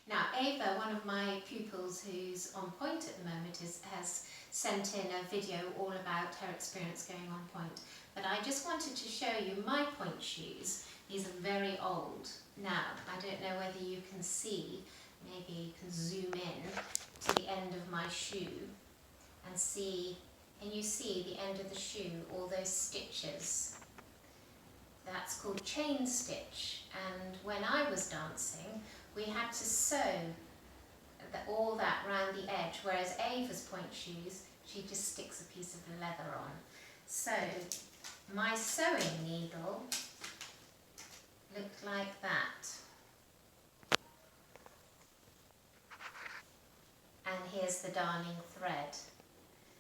Now Ava, one of my pupils who's on Pointe at the moment, has sent in a video all about her experience going on Pointe. But I just wanted to show you my Pointe shoes. These are very old. Now, I don't know whether you can see, maybe you can zoom in to the end of my shoe and see, can you see the end of the shoe, all those stitches? That's called chain stitch, and when I was dancing we had to sew all that round the edge, whereas Ava's Pointe shoes, she just sticks a piece of the leather on. So my sewing needle looked like that, and here's the darning thread.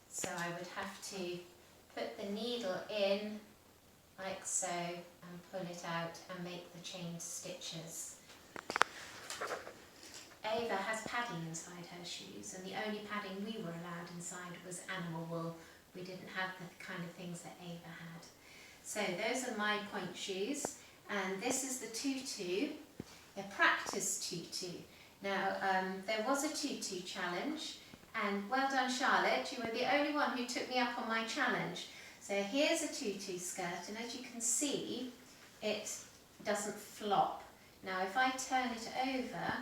So I would have to put the needle in like so and pull it out and make the chain stitches. Ava has padding inside her shoes, and the only padding we were allowed inside was animal wool. We didn't have the kind of things that Ava had. So those are my Pointe shoes, and this is the tutu, a practice tutu. Now there was a tutu challenge, and well done Charlotte, you were the only one who took me up on my challenge. So here's a tutu skirt, and as you can see, it doesn't flop. Now if I turn it over,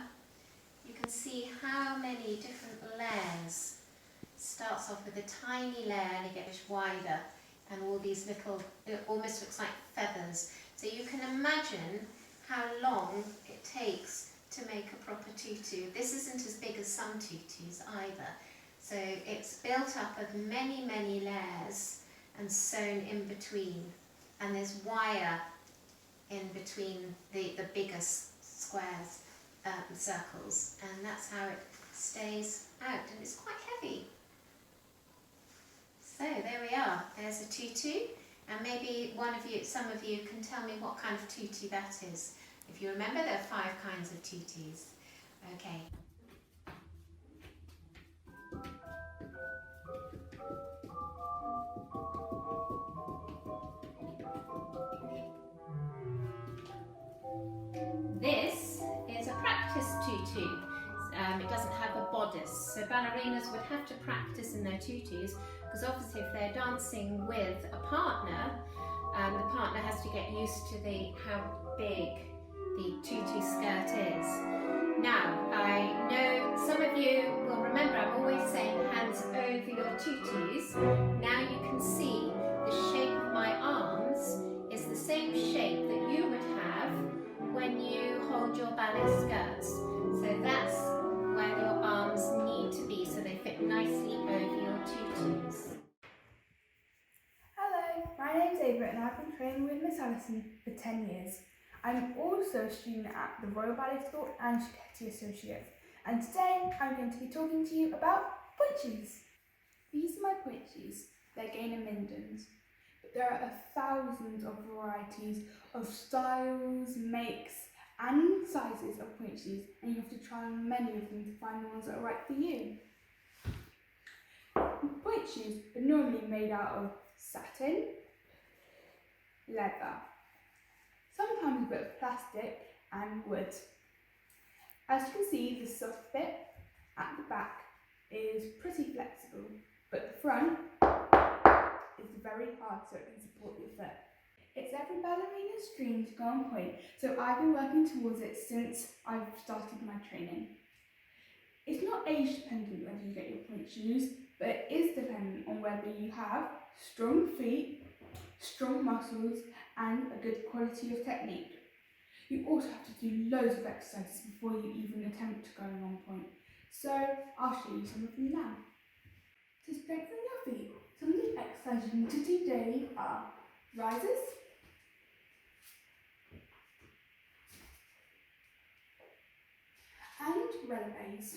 you can see how many different layers. It starts off with a tiny layer and it gets wider, and all these little, it almost looks like feathers. So you can imagine how long it takes to make a proper tutu. This isn't as big as some tutus either. So it's built up of many, many layers and sewn in between. And there's wire in between the biggest squares, circles, and that's how it stays out, and it's quite heavy. So there we are, there's a tutu, and maybe some of you can tell me what kind of tutu that is. If you remember, there are 5 kinds of tutus. Okay. This is a practice tutu. It doesn't have a bodice, so ballerinas would have to practice in their tutus, because obviously if they're dancing with a partner, the partner has to get used to how big the tutu skirt is. Now, I know some of you will remember I'm always saying hands over your tutus. Now you can see the shape of my arms is the same shape that you would have when you hold your ballet skirts. So that's where your arms need to be, so they fit nicely over your tutus. Hello, my name's Ava and I've been training with Miss Alison for 10 years. I'm also a student at the Royal Ballet School and Cicchetti Associates, and today I'm going to be talking to you about Pointe shoes. These are my Pointe shoes. They're Gainer Mindens, but there are thousands of varieties of styles, makes and sizes of Pointe shoes, and you have to try on many of them to find the ones that are right for you. Pointe shoes are normally made out of satin, leather, sometimes a bit of plastic and wood. As you can see, the soft bit at the back is pretty flexible, but the front is very hard so it can support your foot. It's every ballerina's dream to go on Pointe, so I've been working towards it since I've started my training. It's not age dependent whether you get your Pointe shoes, but it is dependent on whether you have strong feet, strong muscles and a good quality of technique. You also have to do loads of exercises before you even attempt going on Pointe, so I'll show you some of them now. To strengthen your feet, some of the exercises you need to do daily are rises, and releves.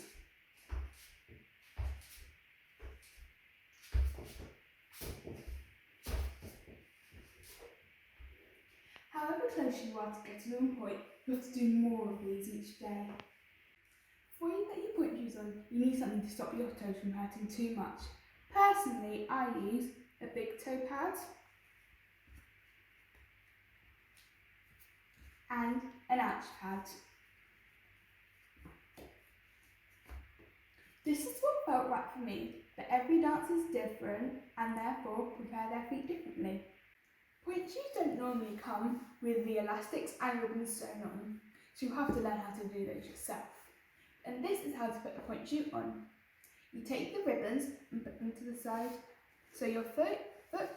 However close you are to getting on Pointe, you have to do more of these each day. Before you get your Pointe shoes on, you need something to stop your toes from hurting too much. Personally, I use a big toe pad and an ouch pad. This is what felt right for me, but every dance is different and therefore prepare their feet differently. Pointe shoes don't normally come with the elastics and ribbons sewn on, so you have to learn how to do those yourself. And this is how to put a pointe shoe on. You take the ribbons and put them to the side so your foot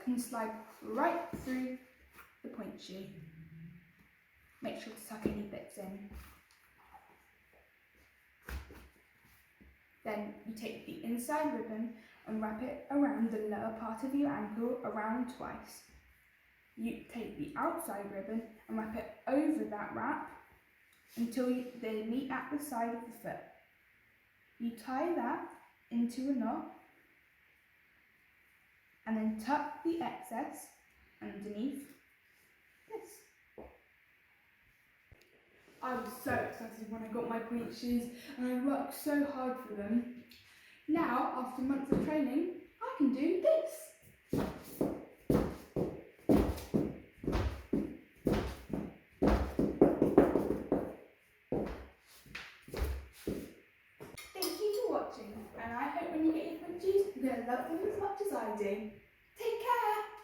can slide right through the pointe shoe. Make sure to tuck any bits in. Then you take the inside ribbon and wrap it around the lower part of your ankle around twice. You take the outside ribbon and wrap it over that wrap until they meet at the side of the foot. You tie that into a knot and then tuck the excess underneath this. I was so excited when I got my pointe shoes and I worked so hard for them. Now, after months of training, I can do this. Thank you for watching, and I hope when you get your pointe shoes, you're going to love them as much as I do. Take care!